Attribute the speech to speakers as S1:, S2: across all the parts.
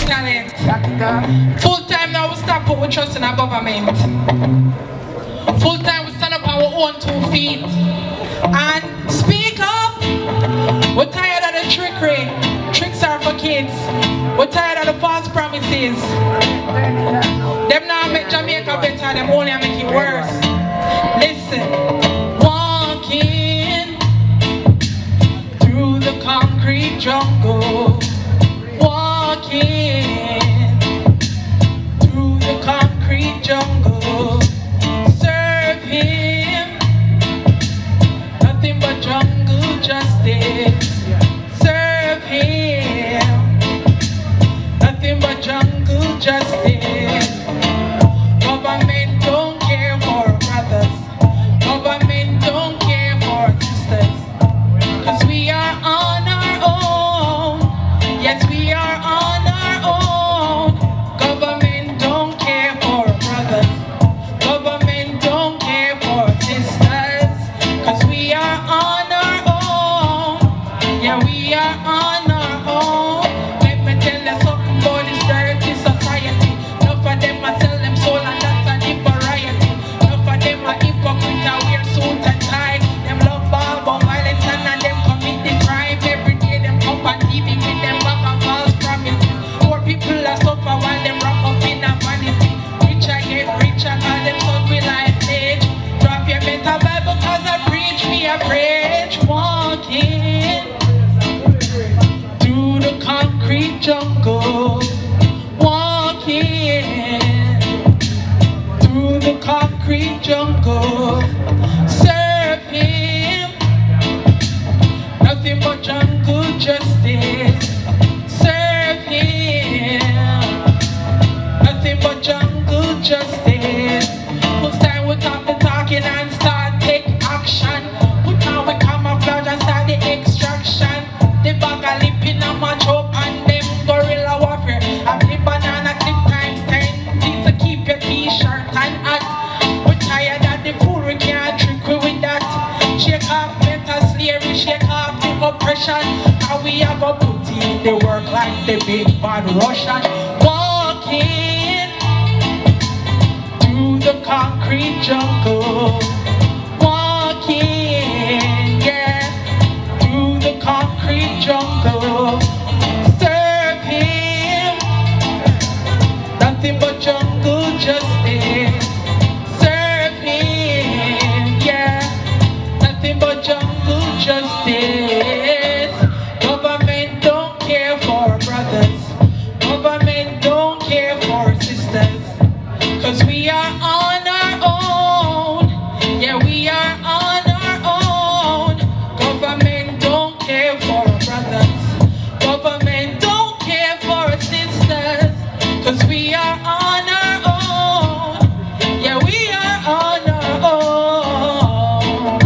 S1: talent. Full time now we stop put we trust in our government. Full time we stand up on our own 2 feet. And speak up. We're tired of the trickery. Tricks are for kids. We're tired of the false promises. Them now make Jamaica better, them only make it worse. Listen. Walking through the concrete jungle. Walking through the concrete jungle. Serve him nothing but jungle justice. Serve him nothing but jungle justice. Government don't care for brothers. Government don't care for sisters. 'Cause we are on our own. Yes, we are on our own. Government don't care for brothers. Government don't care for sisters. 'Cause we are on our own. Yeah, we are on our own. Let me tell you something about this dirty society. Enough of them a sell them soul and that's a deep variety. Enough of them a hypocrite and wear suit and tie. Them love ball but violence and them commit the crime. Every day them come on TV with them back and false promises. Poor people are suffer while them wrap up in a vanity. Richer get richer cause them son will I age. Drop your mental Bible cause I preach me a preach. Walking through the concrete jungle. Walking through the concrete jungle. Serve him nothing but jungle justice. Serve him nothing but jungle justice. First time we talk the talking and start take action. Put on we camouflage and start the extraction. The bag a lip in a match up and them gorilla warfare. A clip banana clip times 10. This to keep your t-shirt and hat. We tired of the fool, we can't trick we with that. Shake off mental slavery, shake off the oppression. And we are gonna put in the work like the big bad Russian. Walking through the concrete jungle. Walking, yeah, through the concrete jungle. Serve him nothing but jungle justice. Serve him, yeah, nothing but jungle justice. Government don't care for brothers. Government don't care for sisters. 'Cause we are on our own. Yeah, we are on our own. Government don't care for brothers. Government don't care for sisters. 'Cause we are on our own. Yeah, we are on our own.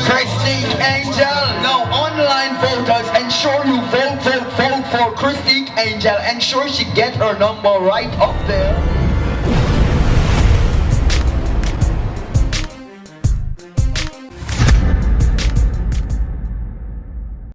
S2: Kristyqueangel, now online voters, ensure you vote for Kristyqueangel. Ensure she get her number right up there.